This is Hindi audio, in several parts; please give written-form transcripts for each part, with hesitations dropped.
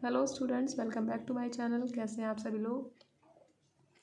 Hello students, welcome back to my channel. कैसे हैं आप सभी लोग?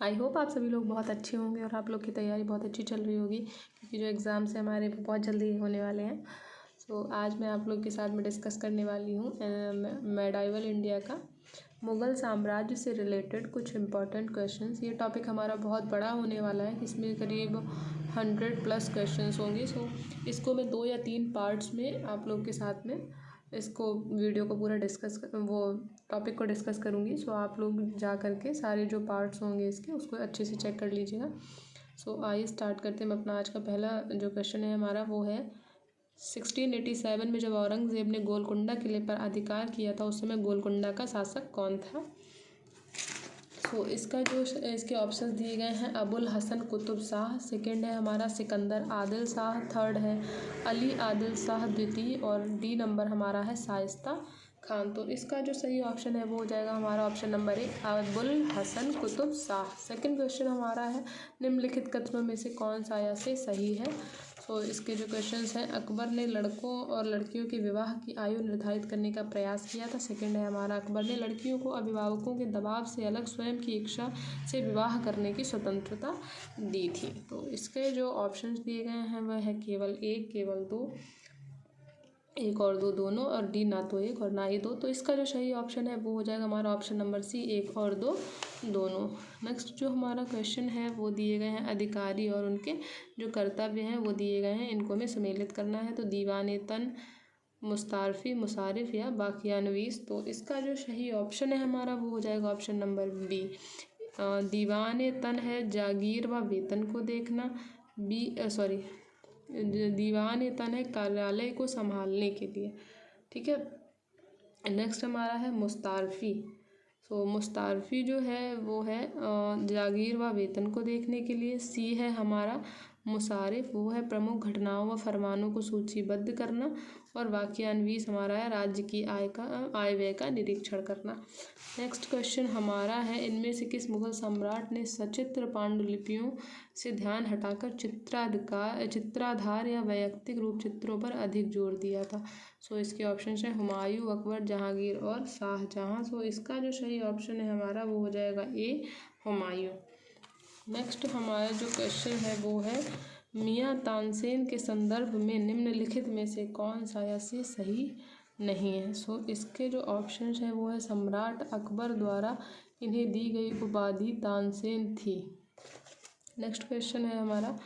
आई होप आप सभी लोग बहुत अच्छे होंगे और आप लोग की तैयारी बहुत अच्छी चल रही होगी, क्योंकि जो एग्ज़ाम्स हैं हमारे वो बहुत जल्दी होने वाले हैं। सो आज मैं आप लोग के साथ में डिस्कस करने वाली हूँ मेडाइवल इंडिया का मुग़ल साम्राज्य से रिलेटेड कुछ इम्पॉर्टेंट क्वेश्चंस। ये टॉपिक हमारा बहुत बड़ा होने वाला है, इसमें करीब 100+ क्वेश्चंस होंगे। सो इसको मैं 2 या 3 पार्ट्स में आप लोग के साथ में इसको वीडियो को पूरा वो टॉपिक को डिस्कस करूँगी। सो आप लोग जा करके सारे जो पार्ट्स होंगे इसके उसको अच्छे से चेक कर लीजिएगा। सो आइए स्टार्ट करते हैं। अपना आज का पहला जो क्वेश्चन है हमारा वो है 1687 में जब औरंगज़ेब ने गोलकुंडा किले पर अधिकार किया था, उस समय गोलकुंडा का शासक कौन था? सो इसका जो इसके ऑप्शंस दिए गए हैं, अबुल हसन कुतुब शाह, सेकंड है हमारा सिकंदर आदिल शाह, थर्ड है अली आदिल शाह द्वितीय, और डी नंबर हमारा है शाइस्ता खान। तो इसका जो सही ऑप्शन है वो हो जाएगा हमारा option number 1 Abul Hasan Qutub Shah. Second question हमारा है निम्नलिखित कथनों में से कौन सा या से सही है? तो इसके जो क्वेश्चंस हैं, अकबर ने लड़कों और लड़कियों के विवाह की आयु निर्धारित करने का प्रयास किया था। सेकंड है हमारा अकबर ने लड़कियों को अभिभावकों के दबाव से अलग स्वयं की इच्छा से विवाह करने की स्वतंत्रता दी थी। तो इसके जो ऑप्शंस दिए गए हैं वह है केवल 1, केवल 2, 1 और 2 दोनों, और डी ना तो 1 और ना ही 2। तो इसका जो सही ऑप्शन है वो हो जाएगा हमारा ऑप्शन नंबर सी, 1 और 2 दोनों। नेक्स्ट जो हमारा क्वेश्चन है वो दिए गए हैं अधिकारी और उनके जो कर्तव्य हैं वो दिए गए हैं, इनको हमें सम्मिलित करना है। तो दीवाने तन, मुस्तारफी, मुसारिफ या बाकियानवीस। तो इसका जो सही ऑप्शन है हमारा वो हो जाएगा ऑप्शन नंबर बी, दीवाने तन है जागीर व वेतन को देखना, दीवाने तन है कार्यालय को संभालने के लिए। ठीक है। नेक्स्ट हमारा है मुस्तारफी। सो मुस्तारफी जो है वो है जागीर व वेतन को देखने के लिए। सी है हमारा मुसारिफ, वो है प्रमुख घटनाओं व फरमानों को सूचीबद्ध करना, और वाक्यान्वीस हमारा है राज्य की आय व्यय का निरीक्षण करना। नेक्स्ट क्वेश्चन हमारा है इनमें से किस मुगल सम्राट ने सचित्र पांडुलिपियों से ध्यान हटाकर चित्राधार या वैयक्तिक रूप चित्रों पर अधिक जोर दिया था? सो इसके ऑप्शन हैं हुमायूं, अकबर, जहांगीर और शाहजहां। सो इसका जो सही ऑप्शन है हमारा वो हो जाएगा ए, हुमायूं। नेक्स्ट हमारा जो क्वेश्चन है वो है मियां तानसेन के संदर्भ में निम्नलिखित में से कौन सा या से सही नहीं है? सो इसके जो ऑप्शन है वो है सम्राट अकबर द्वारा इन्हें दी गई उपाधि तानसेन थी। नेक्स्ट क्वेश्चन है हमारा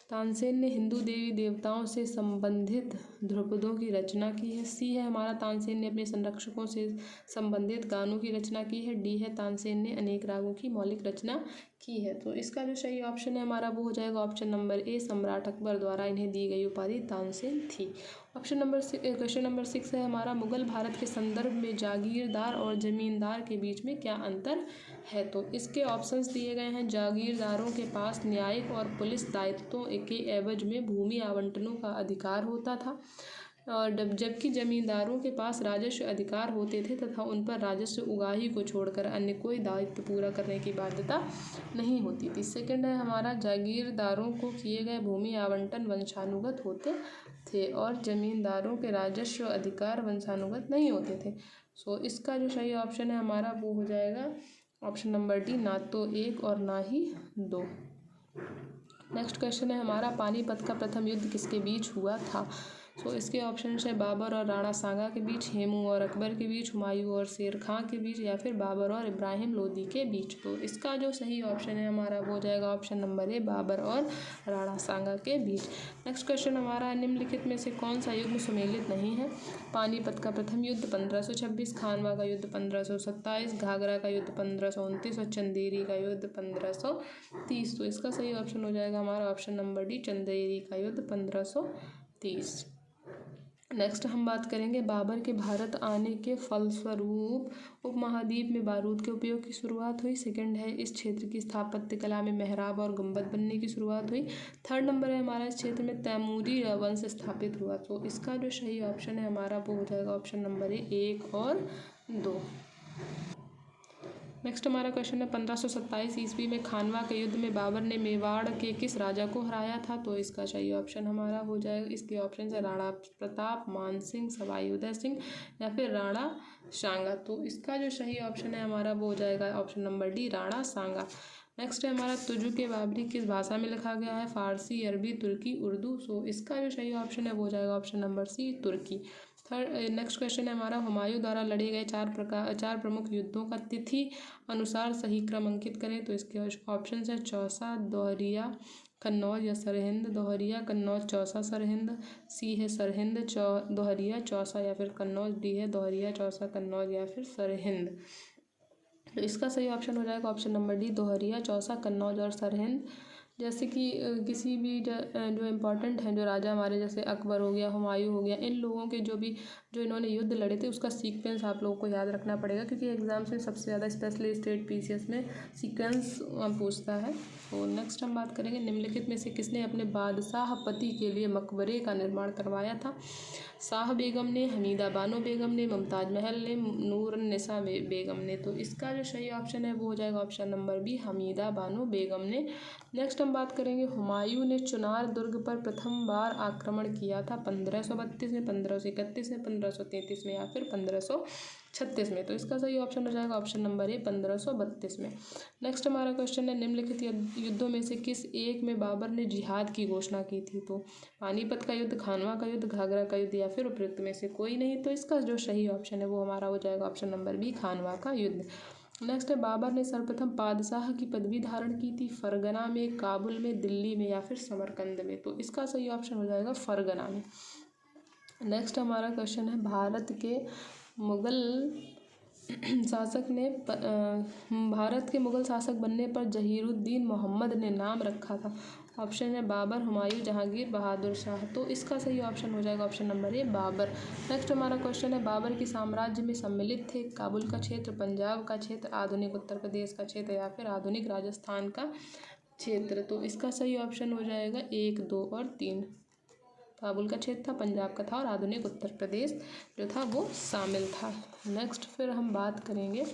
तानसेन ने हिंदू देवी देवताओं से संबंधित ध्रुपदों की रचना की है। सी है हमारा तानसेन ने अपने संरक्षकों से संबंधित गानों की रचना की है। डी है तानसेन ने अनेक रागों की मौलिक रचना की है। तो इसका जो सही ऑप्शन है हमारा वो हो जाएगा ऑप्शन नंबर ए, सम्राट अकबर द्वारा इन्हें दी गई उपाधि तानसेन थी। क्वेश्चन नंबर 6 है हमारा मुगल भारत के संदर्भ में जागीरदार और जमींदार के बीच में क्या अंतर है? तो इसके ऑप्शंस दिए गए हैं जागीरदारों के पास न्यायिक और पुलिस दायित्वों के एवज में भूमि आवंटनों का अधिकार होता था, और जबकि जमींदारों के पास राजस्व अधिकार होते थे तथा उन पर राजस्व उगाही को छोड़कर अन्य कोई दायित्व पूरा करने की बाध्यता नहीं होती थी। सेकंड है हमारा जागीरदारों को किए गए भूमि आवंटन वंशानुगत होते थे और जमींदारों के राजस्व अधिकार वंशानुगत नहीं होते थे। सो इसका जो सही ऑप्शन है हमारा वो हो जाएगा ऑप्शन नंबर डी, ना तो 1 और ना ही 2। नेक्स्ट क्वेश्चन है हमारा पानीपत का प्रथम युद्ध किसके बीच हुआ था? सो इसके ऑप्शन है बाबर और राणा सांगा के बीच, हेमू और अकबर के बीच, हुमायूं और शेर खां के बीच, या फिर बाबर और इब्राहिम लोदी के बीच। तो इसका जो सही ऑप्शन है हमारा वो हो जाएगा ऑप्शन नंबर ए, बाबर और राणा सांगा के बीच। नेक्स्ट क्वेश्चन हमारा निम्नलिखित में से कौन सा युद्ध सुमेलित नहीं है? पानीपत का प्रथम युद्ध 1526, खानवा का युद्ध 1527, घाघरा का युद्ध 1529 और चंदेरी का युद्ध 1530। तो इसका सही ऑप्शन हो जाएगा हमारा ऑप्शन नंबर डी, चंदेरी का युद्ध 1530। नेक्स्ट हम बात करेंगे बाबर के भारत आने के फलस्वरूप उपमहाद्वीप में बारूद के उपयोग की शुरुआत हुई। सेकंड है इस क्षेत्र की स्थापत्य कला में मेहराब और गुंबद बनने की शुरुआत हुई। थर्ड नंबर है हमारा इस क्षेत्र में तैमूरी वंश स्थापित हुआ। तो इसका जो सही ऑप्शन है हमारा वो हो जाएगा ऑप्शन नंबर ए, 1 और 2। नेक्स्ट हमारा क्वेश्चन है 1527 ईस्वी में खानवा के युद्ध में बाबर ने मेवाड़ के किस राजा को हराया था? तो इसका सही ऑप्शन हमारा हो जाएगा, इसके ऑप्शन है राणा प्रताप, मान सिंह, सवाई उदय सिंह या फिर राणा सांगा। तो इसका जो सही ऑप्शन है हमारा वो हो जाएगा ऑप्शन नंबर डी, राणा सांगा। नेक्स्ट है हमारा तुजु के बाबरी किस भाषा में लिखा गया है? फारसी, अरबी, तुर्की, उर्दू। सो इसका जो सही ऑप्शन है वो हो जाएगा ऑप्शन नंबर सी, तुर्की। नेक्स्ट क्वेश्चन है हमारा हुमायूं द्वारा लड़े गए चार प्रमुख युद्धों का तिथि अनुसार सही क्रम अंकित करें। तो इसके ऑप्शन है चौसा, दोहरिया, कन्नौज या सरहिंद। दोहरिया, कन्नौज, चौसा, सरहिंद। सी है सरहिंद, दोहरिया, चौसा या फिर कन्नौज। डी है दोहरिया, चौसा, कन्नौज या फिर सरहिंद। तो इसका सही ऑप्शन हो जाएगा option number D, Dohariya, Chausa, Kannauj और सरहिंद। जैसे कि किसी भी जो इम्पोर्टेंट हैं जो राजा हमारे, जैसे अकबर हो गया, हुमायूं हो गया, इन लोगों के जो इन्होंने युद्ध लड़े थे उसका सीक्वेंस आप लोगों को याद रखना पड़ेगा, क्योंकि एग्जाम्स में सबसे ज़्यादा स्पेशली स्टेट पीसीएस में सीक्वेंस पूछता है। तो नेक्स्ट हम बात करेंगे निम्नलिखित में से किसने अपने बादशाह पति के लिए मकबरे का निर्माण करवाया था? शाह बेगम ने, हमीदा बानो बेगम ने, मुमताज महल ने, नूरनिसा बेगम ने। तो इसका जो सही ऑप्शन है वो हो जाएगा option number B, Hamida Bano Begum ने। नेक्स्ट हम बात करेंगे हुमायूं ने चुनार दुर्ग पर प्रथम बार आक्रमण किया था 1532 में, 1531 में, 1533 में या फिर 1536 में। तो इसका सही ऑप्शन हो जाएगा ऑप्शन नंबर ए, 1532 में। नेक्स्ट हमारा क्वेश्चन है निम्नलिखित युद्धों में से किस एक में बाबर ने जिहाद की घोषणा की थी? तो पानीपत का युद्ध, खानवा का युद्ध, घाघरा का युद्ध या फिर उपयुक्त में से कोई नहीं। तो इसका जो सही ऑप्शन है वो हमारा हो जाएगा ऑप्शन नंबर बी, खानवा का युद्ध। नेक्स्ट है बाबर ने सर्वप्रथम बादशाह की पदवी धारण की थी फरगना में, काबुल में, दिल्ली में या फिर समरकंद में। तो इसका सही ऑप्शन हो जाएगा फरगना में। नेक्स्ट हमारा क्वेश्चन है भारत के मुगल शासक बनने पर जहीरुद्दीन मोहम्मद ने नाम रखा था। ऑप्शन है बाबर, हुमायूं, जहांगीर, बहादुर शाह। तो इसका सही ऑप्शन हो जाएगा option number A, Babur. Next हमारा क्वेश्चन है बाबर के साम्राज्य में सम्मिलित थे काबुल का क्षेत्र, पंजाब का क्षेत्र, आधुनिक उत्तर प्रदेश का क्षेत्र या फिर आधुनिक राजस्थान का क्षेत्र। तो इसका सही ऑप्शन हो जाएगा 1, 2 और 3। काबुल का क्षेत्र था, पंजाब का था और आधुनिक उत्तर प्रदेश जो था वो शामिल था। नेक्स्ट फिर हम बात करेंगे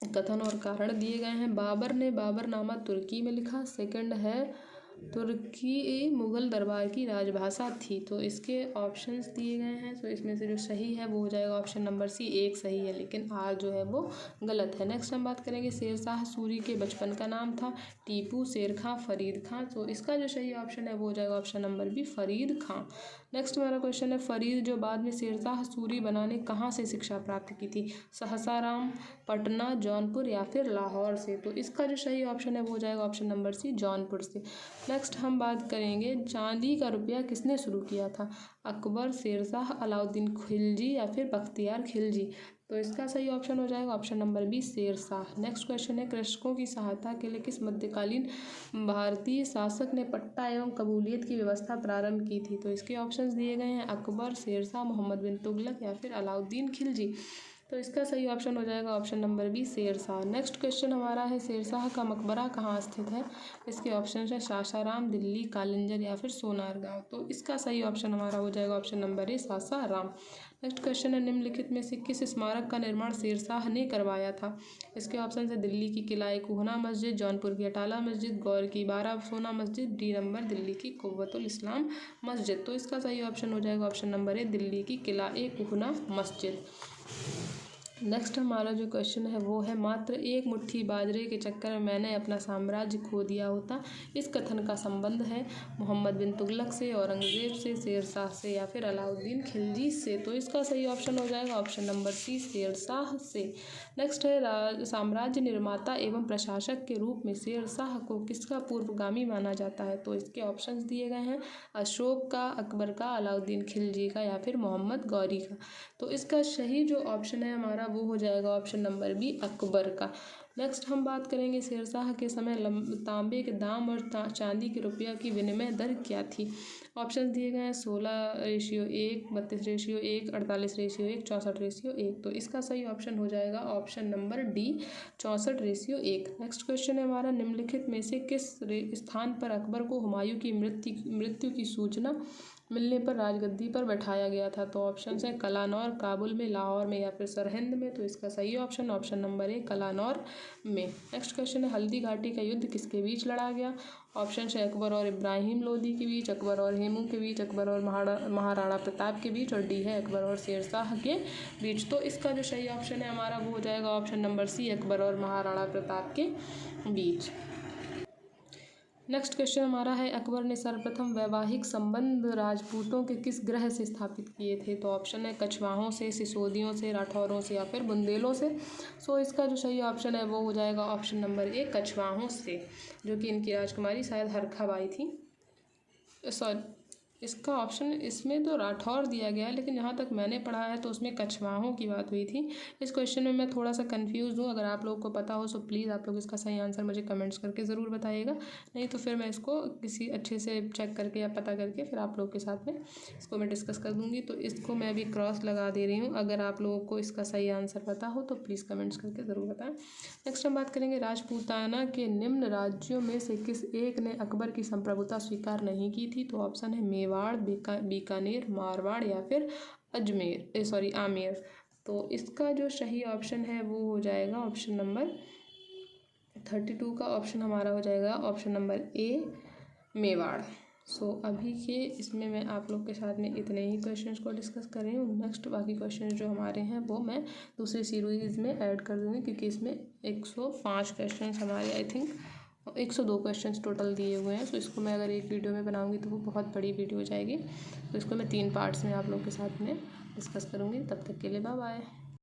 कथन और कारण दिए गए हैं। बाबर ने बाबरनामा तुर्की में लिखा। सेकंड है तुर्की मुगल दरबार की राजभाषा थी। तो इसके ऑप्शंस दिए गए हैं। तो इसमें से जो सही है वो हो जाएगा ऑप्शन नंबर सी, 1 सही है, लेकिन आर जो है वो गलत है। नेक्स्ट हम बात करेंगे शेरशाह सूरी के बचपन का नाम था टीपू, शेर खां, फरीद खां। तो इसका जो सही ऑप्शन है वो हो जाएगा ऑप्शन नंबर बी, फरीद खां। नेक्स्ट हमारा क्वेश्चन है फरीद जो बाद में शेरशाह सूरी बनाने कहाँ से शिक्षा प्राप्त की थी? सासाराम, पटना, जौनपुर या फिर लाहौर से। तो इसका जो सही ऑप्शन है वो हो जाएगा ऑप्शन नंबर सी, जौनपुर से। नेक्स्ट हम बात करेंगे चांदी का रुपया किसने शुरू किया था? अकबर, शेरशाह, अलाउद्दीन खिलजी या फिर बख्तियार खिलजी। तो इसका सही ऑप्शन हो जाएगा option number B, Sher Shah. Next question है कृषकों की सहायता के लिए किस मध्यकालीन भारतीय शासक ने पट्टा एवं कबूलियत की व्यवस्था प्रारंभ की थी? तो इसके ऑप्शंस दिए गए हैं अकबर, शेरशाह, मोहम्मद बिन तुगलक या फिर अलाउद्दीन खिलजी। तो इसका सही ऑप्शन हो जाएगा option number B, Sher Shah. Next question हमारा है शेरशाह का मकबरा कहाँ स्थित है? इसके ऑप्शन है सासाराम, दिल्ली, कालिंजर या फिर सोनारगांव। तो इसका सही ऑप्शन हमारा हो जाएगा ऑप्शन नंबर ए, सासाराम। नेक्स्ट क्वेश्चन है निम्नलिखित में से किस स्मारक का निर्माण शेरशाह ने करवाया था? इसके ऑप्शन है दिल्ली की किला कुहना मस्जिद, जौनपुर की अटाला मस्जिद, गौर की 12 सोना मस्जिद, डी नंबर दिल्ली की कुव्वतुल इस्लाम मस्जिद। तो इसका सही ऑप्शन हो जाएगा ऑप्शन नंबर ए, दिल्ली की किला कुहना मस्जिद। नेक्स्ट हमारा जो क्वेश्चन है वो है मात्र एक मुट्ठी बाजरे के चक्कर में मैंने अपना साम्राज्य खो दिया होता। इस कथन का संबंध है मोहम्मद बिन तुगलक से, औरंगजेब से, शेरशाह से या फिर अलाउद्दीन खिलजी से। तो इसका सही ऑप्शन हो जाएगा ऑप्शन नंबर सी, शेरशाह से। नेक्स्ट है साम्राज्य निर्माता एवं प्रशासक के रूप में शेरशाह को किसका पूर्वगामी माना जाता है? तो इसके ऑप्शंस दिए गए हैं अशोक का, अकबर का, अलाउद्दीन खिलजी का या फिर मोहम्मद गौरी का। तो इसका सही जो ऑप्शन है हमारा वो हो जाएगा ऑप्शन नंबर बी, अकबर का। नेक्स्ट हम बात करेंगे शेरशाह के समय तांबे के दाम और चांदी के रुपया की विनिमय दर क्या थी? ऑप्शन दिए गए हैं 16:1, 32:1, 48:1, 64:1। तो इसका सही ऑप्शन हो जाएगा option number D, 64:1। Next question है हमारा निम्नलिखित में से किस स्थान पर अकबर को हुमायूं की मृत्यु की सूचना मिलने पर राजगद्दी पर बैठाया गया था? तो ऑप्शन है कलानौर, काबुल में, लाहौर में या फिर सरहिंद में। तो इसका सही option option number A Kalanaur में। नेक्स्ट क्वेश्चन है हल्दी घाटी का युद्ध किसके बीच लड़ा गया? ऑप्शन है अकबर और इब्राहिम लोदी के बीच, अकबर और हेमू के बीच, अकबर और महाराणा प्रताप के बीच, और डी है अकबर और शेरशाह के बीच। तो इसका जो सही ऑप्शन है हमारा वो हो जाएगा ऑप्शन नंबर सी, अकबर और महाराणा प्रताप के बीच। नेक्स्ट क्वेश्चन हमारा है अकबर ने सर्वप्रथम वैवाहिक संबंध राजपूतों के किस ग्रह से स्थापित किए थे? तो ऑप्शन है कछवाहों से, सिसोदियों से, राठौरों से या फिर बुंदेलों से। सो इसका जो सही ऑप्शन है वो हो जाएगा ऑप्शन नंबर ए कछवाहों से, जो कि इनकी राजकुमारी शायद हरखाबाई थी। सॉरी, इसका ऑप्शन इसमें तो राठौर दिया गया है, लेकिन जहाँ तक मैंने पढ़ा है तो उसमें कछवाहों की बात हुई थी। इस क्वेश्चन में मैं थोड़ा सा कंफ्यूज हूँ। अगर आप लोगों को पता हो तो प्लीज़ आप लोग इसका सही आंसर मुझे कमेंट्स करके ज़रूर बताइएगा, नहीं तो फिर मैं इसको किसी अच्छे से चेक करके या पता करके फिर आप लोग के साथ में इसको मैं डिस्कस कर दूँगी। तो इसको मैं अभी क्रॉस लगा दे रही हूँ। अगर आप लोगों को इसका सही आंसर पता हो तो प्लीज़ कमेंट्स करके ज़रूर बताएं। नेक्स्ट हम बात करेंगे राजपूताना के निम्न राज्यों में से किस एक ने अकबर की संप्रभुता स्वीकार नहीं की थी? तो ऑप्शन है मेवाड़, बीकानेर, मारवाड़ या फिर आमेर। तो इसका जो सही ऑप्शन है वो हो जाएगा ऑप्शन नंबर 32 का ऑप्शन हमारा हो जाएगा ऑप्शन नंबर ए मेवाड़। सो अभी के इसमें मैं आप लोग के साथ में इतने ही क्वेश्चंस को डिस्कस कर रही हूँ। नेक्स्ट बाकी क्वेश्चंस जो हमारे हैं वो मैं दूसरी सीरीज़ में ऐड कर दूँगी, क्योंकि इसमें 105 क्वेश्चंस हमारे आई थिंक 102 क्वेश्चंस टोटल दिए हुए हैं। सो इसको मैं अगर एक वीडियो में बनाऊंगी तो वो बहुत बड़ी वीडियो हो जाएगी। तो इसको मैं 3 पार्ट्स में आप लोग के साथ में डिस्कस करूँगी। तब तक के लिए बाय बाय।